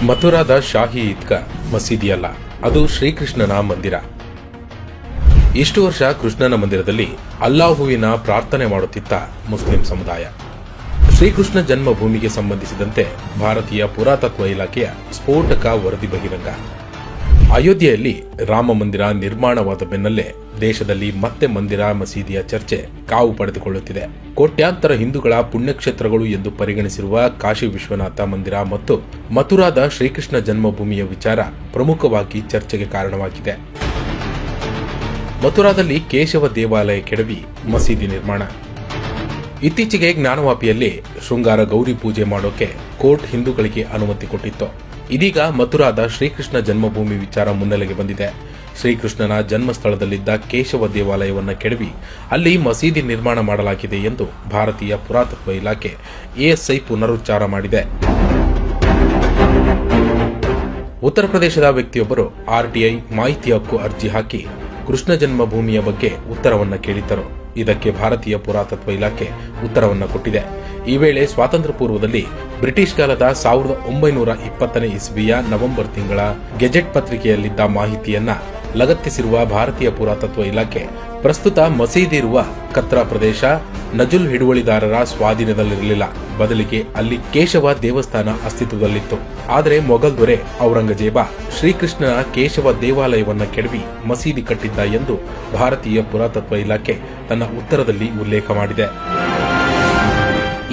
ಮಥುರಾದ ಶಾಹಿ ಈದ್ಗಾ ಮಸೀದಿಯಲ್ಲ, ಅದು ಶ್ರೀಕೃಷ್ಣನ ಮಂದಿರ. ಇಷ್ಟು ವರ್ಷ ಕೃಷ್ಣನ ಮಂದಿರದಲ್ಲಿ ಅಲ್ಲಾಹುವಿನ ಪ್ರಾರ್ಥನೆ ಮಾಡುತ್ತಿದ್ದ ಮುಸ್ಲಿಂ ಸಮುದಾಯ. ಶ್ರೀಕೃಷ್ಣ ಜನ್ಮಭೂಮಿಗೆ ಸಂಬಂಧಿಸಿದಂತೆ ಭಾರತೀಯ ಪುರಾತತ್ವ ಇಲಾಖೆಯ ಸ್ಫೋಟಕ ವರದಿ ಬಹಿರಂಗ. ಅಯೋಧ್ಯೆಯಲ್ಲಿ ರಾಮ ಮಂದಿರ ನಿರ್ಮಾಣವಾದ ಬೆನ್ನಲ್ಲೇ ದೇಶದಲ್ಲಿ ಮತ್ತೆ ಮಂದಿರ ಮಸೀದಿಯ ಚರ್ಚೆ ಕಾವು ಪಡೆದುಕೊಳ್ಳುತ್ತಿದೆ. ಕೋಟ್ಯಾಂತರ ಹಿಂದೂಗಳ ಪುಣ್ಯಕ್ಷೇತ್ರಗಳು ಎಂದು ಪರಿಗಣಿಸಿರುವ ಕಾಶಿ ವಿಶ್ವನಾಥ ಮಂದಿರ ಮತ್ತು ಮಥುರಾದ ಶ್ರೀಕೃಷ್ಣ ಜನ್ಮಭೂಮಿಯ ವಿಚಾರ ಪ್ರಮುಖವಾಗಿ ಚರ್ಚೆಗೆ ಕಾರಣವಾಗಿದೆ. ಮಥುರಾದಲ್ಲಿ ಕೇಶವ ದೇವಾಲಯ ಕೆಡವಿ ಮಸೀದಿ ನಿರ್ಮಾಣ. ಇತ್ತೀಚೆಗೆ ಜ್ಞಾನವಾಪಿಯಲ್ಲಿ ಶೃಂಗಾರ ಗೌರಿ ಪೂಜೆ ಮಾಡೋಕೆ ಕೋರ್ಟ್ ಹಿಂದೂಗಳಿಗೆ ಅನುಮತಿ ಕೊಟ್ಟಿತ್ತು. ಇದೀಗ ಮಥುರಾದ ಶ್ರೀಕೃಷ್ಣ ಜನ್ಮಭೂಮಿ ವಿಚಾರ ಮುನ್ನೆಲೆಗೆ ಬಂದಿದೆ. ಶ್ರೀಕೃಷ್ಣನ ಜನ್ಮಸ್ಥಳದಲ್ಲಿದ್ದ ಕೇಶವ ದೇವಾಲಯವನ್ನು ಕೆಡವಿ ಅಲ್ಲಿ ಮಸೀದಿ ನಿರ್ಮಾಣ ಮಾಡಲಾಗಿದೆ ಎಂದು ಭಾರತೀಯ ಪುರಾತತ್ವ ಇಲಾಖೆ ಎಎಸ್ಐ ಪುನರುಚ್ಚಾರ ಮಾಡಿದೆ. ಉತ್ತರ ಪ್ರದೇಶದ ವ್ಯಕ್ತಿಯೊಬ್ಬರು ಆರ್ಟಿಐ ಮಾಹಿತಿ ಹಕ್ಕು ಅರ್ಜಿ ಹಾಕಿ ಕೃಷ್ಣ ಜನ್ಮಭೂಮಿಯ ಬಗ್ಗೆ ಉತ್ತರವನ್ನು ಕೇಳಿದ್ದರು. ಇದಕ್ಕೆ ಭಾರತೀಯ ಪುರಾತತ್ವ ಇಲಾಖೆ ಉತ್ತರವನ್ನು ಕೊಟ್ಟಿದೆ. ಈ ವೇಳೆ ಸ್ವಾತಂತ್ರ್ಯ ಪೂರ್ವದಲ್ಲಿ ಬ್ರಿಟಿಷ್ ಕಾಲದ 1920ನೇ ಇಸ್ವಿಯ ನವೆಂಬರ್ ತಿಂಗಳ ಗೆಜೆಟ್ ಪತ್ರಿಕೆಯಲ್ಲಿದ್ದ ಮಾಹಿತಿಯನ್ನ ಲಗತ್ತಿಸಿರುವ ಭಾರತೀಯ ಪುರಾತತ್ವ ಇಲಾಖೆ ಪ್ರಸ್ತುತ ಮಸೀದಿ ಇರುವ ಕತ್ರಾ ಪ್ರದೇಶ ನಜುಲ್ ಹಿಡುವಳಿದಾರರ ಸ್ವಾಧೀನದಲ್ಲಿರಲಿಲ್ಲ. ಬದಲಿಗೆ ಅಲ್ಲಿ ಕೇಶವ ದೇವಸ್ಥಾನ ಅಸ್ತಿತ್ವದಲ್ಲಿತ್ತು. ಆದರೆ ಮೊಘಲ್ ದೊರೆ ಔರಂಗಜೇಬ ಶ್ರೀಕೃಷ್ಣನ ಕೇಶವ ದೇವಾಲಯವನ್ನ ಕೆಡವಿ ಮಸೀದಿ ಕಟ್ಟಿದ್ದ ಎಂದು ಭಾರತೀಯ ಪುರಾತತ್ವ ಇಲಾಖೆ ತನ್ನ ಉತ್ತರದಲ್ಲಿ ಉಲ್ಲೇಖ ಮಾಡಿದೆ.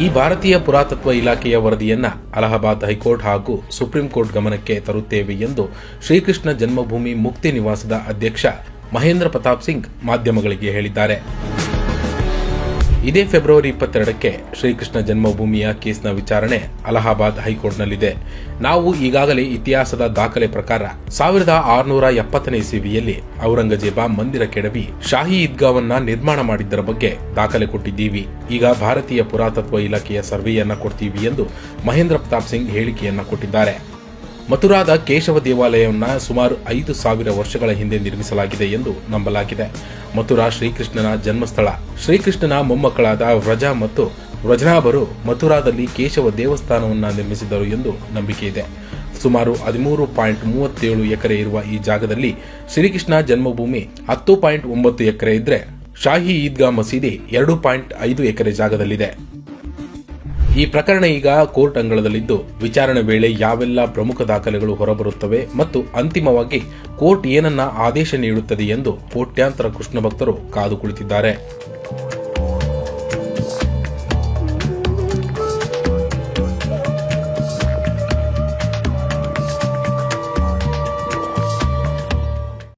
ಈ ಭಾರತೀಯ ಪುರಾತತ್ವ ಇಲಾಖೆಯ ವರದಿಯನ್ನ ಅಲಹಾಬಾದ್ ಹೈಕೋರ್ಟ್ ಹಾಗೂ ಸುಪ್ರೀಂ ಕೋರ್ಟ್ ಗಮನಕ್ಕೆ ತರುತ್ತೇವೆ ಎಂದು ಶ್ರೀಕೃಷ್ಣ ಜನ್ಮಭೂಮಿ ಮುಕ್ತಿ ನಿವಾಸದ ಅಧ್ಯಕ್ಷ ಮಹೇಂದ್ರ ಪ್ರತಾಪ್ ಸಿಂಗ್ ಮಾಧ್ಯಮಗಳಿಗೆ ಹೇಳಿದ್ದಾರೆ. ಇದೇ ಫೆಬ್ರವರಿ 22ಕ್ಕೆ ಶ್ರೀಕೃಷ್ಣ ಜನ್ಮಭೂಮಿಯ ಕೇಸ್ನ ವಿಚಾರಣೆ ಅಲಹಾಬಾದ್ ಹೈಕೋರ್ಟ್ನಲ್ಲಿದೆ. ನಾವು ಈಗಾಗಲೇ ಇತಿಹಾಸದ ದಾಖಲೆ ಪ್ರಕಾರ 1670ನೇ ಇಸವಿಯಲ್ಲಿ ಔರಂಗಜೇಬ ಮಂದಿರ ಕೆಡವಿ ಶಾಹಿ ಈದ್ಗಾವನ್ನ ನಿರ್ಮಾಣ ಮಾಡಿದ್ದರ ಬಗ್ಗೆ ದಾಖಲೆ ಕೊಟ್ಟಿದ್ದೀವಿ. ಈಗ ಭಾರತೀಯ ಪುರಾತತ್ವ ಇಲಾಖೆಯ ಸರ್ವೆಯನ್ನ ಕೊಡ್ತೀವಿ ಎಂದು ಮಹೇಂದ್ರ ಪ್ರತಾಪ್ ಸಿಂಗ್ ಹೇಳಿಕೆಯನ್ನ ಕೊಟ್ಟಿದ್ದಾರೆ. ಮಥುರಾದ ಕೇಶವ ದೇವಾಲಯವನ್ನು ಸುಮಾರು 5000 ವರ್ಷಗಳ ಹಿಂದೆ ನಿರ್ಮಿಸಲಾಗಿದೆ ಎಂದು ನಂಬಲಾಗಿದೆ. ಮಥುರಾ ಶ್ರೀಕೃಷ್ಣನ ಜನ್ಮಸ್ಥಳ. ಶ್ರೀಕೃಷ್ಣನ ಮೊಮ್ಮಕ್ಕಳಾದ ವ್ರಜ ಮತ್ತು ವ್ರಜನಾಭರು ಮಥುರಾದಲ್ಲಿ ಕೇಶವ ದೇವಸ್ಥಾನವನ್ನು ನಿರ್ಮಿಸಿದರು ಎಂದು ನಂಬಿಕೆ ಇದೆ. ಸುಮಾರು 13.37 ಎಕರೆ ಇರುವ ಈ ಜಾಗದಲ್ಲಿ ಶ್ರೀಕೃಷ್ಣ ಜನ್ಮಭೂಮಿ 10.9 ಎಕರೆ ಇದ್ರೆ ಶಾಹಿ ಈದ್ಗಾ ಮಸೀದಿ 2.5 ಎಕರೆ ಜಾಗದಲ್ಲಿದೆ. ಈ ಪ್ರಕರಣ ಈಗ ಕೋರ್ಟ್ ಅಂಗಳದಲ್ಲಿದ್ದು ವಿಚಾರಣೆ ವೇಳೆ ಯಾವೆಲ್ಲ ಪ್ರಮುಖ ದಾಖಲೆಗಳು ಹೊರಬರುತ್ತವೆ ಮತ್ತು ಅಂತಿಮವಾಗಿ ಕೋರ್ಟ್ ಏನನ್ನ ಆದೇಶ ನೀಡುತ್ತದೆ ಎಂದು ಕೋಟ್ಯಾಂತರ ಕೃಷ್ಣ ಭಕ್ತರು ಕಾದು ಕುಳಿತಿದ್ದಾರೆ.